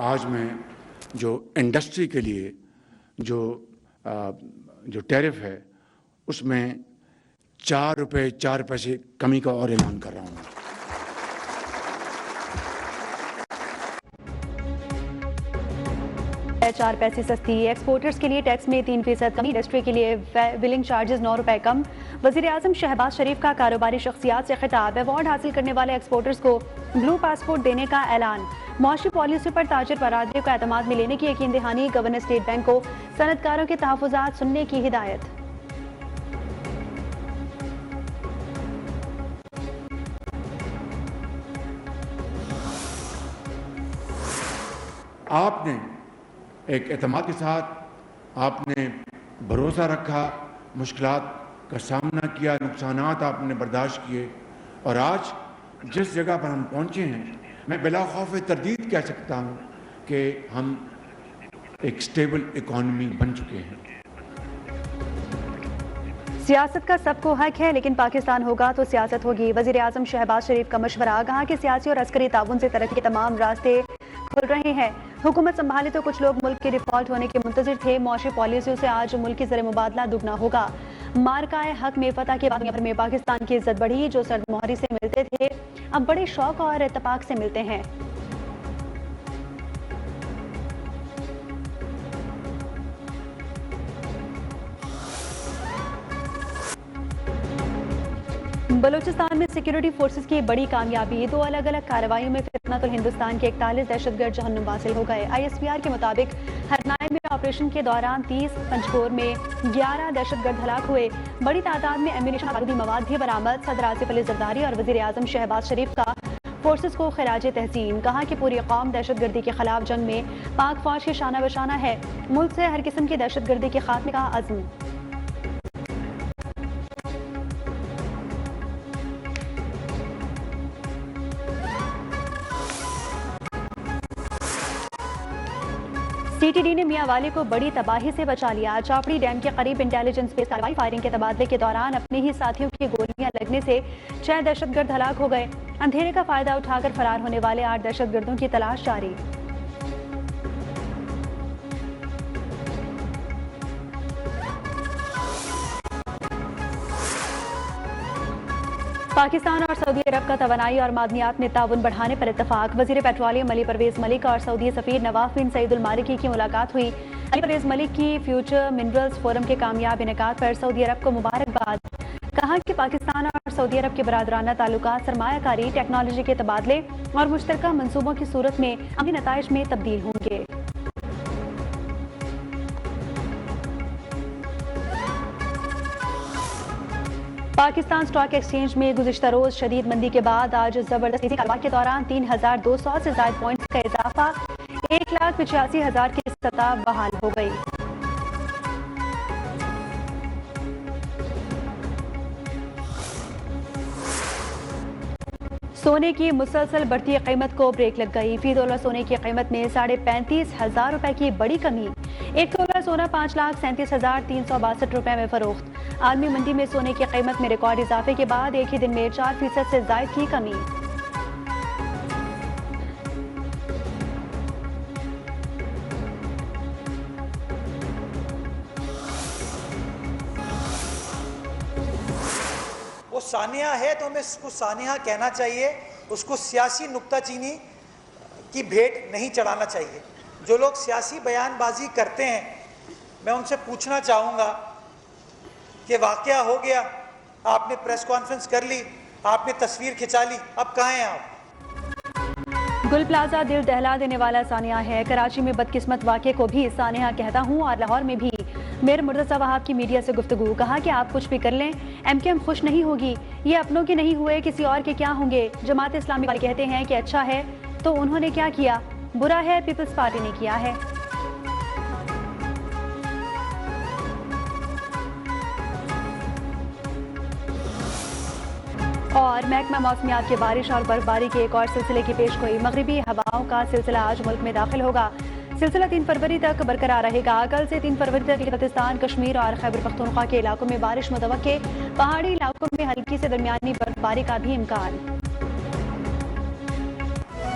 آج میں جو انڈسٹری کے لیے جو ٹیرف ہے اس میں 4 روپے 4 پیسے کمی کا اور اعلان کر رہا ہوں. چار پیسے سستی. ایکسپورٹرز کے لیے ٹیکس میں 3% کمی. انڈسٹری کے لیے بلنگ چارجز 9 روپے کم. وزیر اعظم شہباز شریف کا کاروباری شخصیات سے خطاب. ایوارڈ حاصل کرنے والے ایکسپورٹرز کو بلو پاسپورٹ دینے کا اعلان. معاشی پالیسی پر تاجر برادری کو اعتماد میں لینے کی یقین دہانی. گورنر اسٹیٹ بینک کو صنعت کاروں کے تحفظات سننے کی ہدایت. آپ نے ایک اعتماد کے ساتھ آپ نے بھروسہ رکھا, مشکلات کا سامنا کیا, نقصانات آپ نے برداشت کیے, اور آج جس جگہ پر ہم پہنچے ہیں میں بلا خوف تردید کہہ سکتا ہوں کہ ہم ایک سٹیبل اکانومی بن چکے ہیں. سیاست کا سب کو حق ہے لیکن پاکستان ہوگا تو سیاست ہوگی. وزیر اعظم شہباز شریف کا مشورہ. کہا کہ سیاسی اور عسکری تعاون سے ترقی کے تمام راستے کھل رہے ہیں. حکومت سنبھالی تو کچھ لوگ ملک کے ڈیفالٹ ہونے کے منتظر تھے. معاشی پالیسیوں سے آج ملک کی زر مبادلہ دگنا ہوگا. مارکائے حق میں فتح کے بعد دنیا بھر میں پاکستان کی عزت بڑھی. جو سرد مہری سے ملتے تھے اب بڑے شوق اور اتفاق سے ملتے ہیں. بلوچستان میں سیکیورٹی فورسز کی بڑی کامیابی. 2 الگ الگ کارروائیوں میں فتنۃ الہندوستان کے 41 دہشت گرد جہنم حاصل ہو گئے. ISPR کے مطابق ہرنائے میں آپریشن کے دوران 30, پنجکور میں 11 دہشت گرد ہلاک ہوئے. بڑی تعداد میں ایمونیشن بارودی مواد بھی برآمد. صدر آصف علی زرداری اور وزیر اعظم شہباز شریف کا فورسز کو خراج تحسین. کہا کہ پوری قوم دہشت گردی کے خلاف جنگ میں پاک فوج کے شانہ بشانہ ہے. ملک سے ہر قسم کی دہشت گردی کے خاتمے کا عزم. CTD نے میاں والی کو بڑی تباہی سے بچا لیا. چاپڑی ڈیم کے قریب انٹیلیجنس بیس کارروائی. فائرنگ کے تبادلے کے دوران اپنے ہی ساتھیوں کی گولیاں لگنے سے 6 دہشت گرد ہلاک ہو گئے. اندھیرے کا فائدہ اٹھا کر فرار ہونے والے 8 دہشت گردوں کی تلاش جاری. پاکستان اور سعودی عرب کا توانائی اور معدنیات میں تعاون بڑھانے پر اتفاق. وزیر پیٹرولیم علی پرویز ملک اور سعودی سفیر نواف بن سعید المالکی کی ملاقات ہوئی. علی پرویز ملک کی فیوچر منرلز فورم کے کامیاب انعقاد پر سعودی عرب کو مبارکباد. کہا کہ پاکستان اور سعودی عرب کے برادرانہ تعلقات سرمایہ کاری, ٹیکنالوجی کے تبادلے اور مشترکہ منصوبوں کی صورت میں عملی نتائج میں تبدیل ہوں گے. پاکستان اسٹاک ایکسچینج میں گزشتہ روز شدید مندی کے بعد آج زبردست تیزی. کاروبار کے دوران 3200 سے زائد پوائنٹس کا اضافہ. 1,85,000 کی سطح بحال ہو گئی. سونے کی مسلسل بڑھتی قیمت کو بریک لگ گئی. فی تولہ سونے کی قیمت میں 35,500 روپے کی بڑی کمی. 1 تولہ سونا 5,37,362 روپے میں فروخت. عالمی منڈی میں سونے کی قیمت میں ریکارڈ اضافے کے بعد ایک ہی دن میں 4% سے زائد کی کمی. وہ سانحہ ہے تو ہمیں اس کو سانحہ کہنا چاہیے. اس کو سیاسی نکتہ چینی کی بھیٹ نہیں چڑھانا چاہیے. جو لوگ سیاسی بیان بازی کرتے ہیں میں ان سے پوچھنا چاہوں گا کہ واقعہ ہو گیا, آپ نے پریس کانفرنس کر لی, آپ نے تصویر کھچا لی, اب کہاں ہیں آپ؟ گل پلازہ دل دہلا دینے والا سانحہ ہے. کراچی میں بدقسمت واقعے کو بھی سانحہ کہتا ہوں اور لاہور میں بھی. میر مرتضیٰ وہاب کی میڈیا سے گفتگو. کہا کہ آپ کچھ بھی کر لیں MKM خوش نہیں ہوگی. یہ اپنوں کے نہیں ہوئے کسی اور کے کیا ہوں گے. جماعت اسلامی والے کہتے ہیں کہ اچھا ہے تو انہوں نے کیا کیا, برا ہے پیپلز پارٹی نے کیا ہے. اور محکمہ موسمیات کے بارش اور برفباری کے ایک اور سلسلے کی پیش گوئی. مغربی ہواؤں کا سلسلہ آج ملک میں داخل ہوگا. سلسلہ 3 فروری تک برقرار رہے گا. کل سے 3 فروری تک بلوچستان, کشمیر اور خیبر پختونخوا کے علاقوں میں بارش متوقع. پہاڑی علاقوں میں ہلکی سے درمیانی برفباری کا بھی امکان.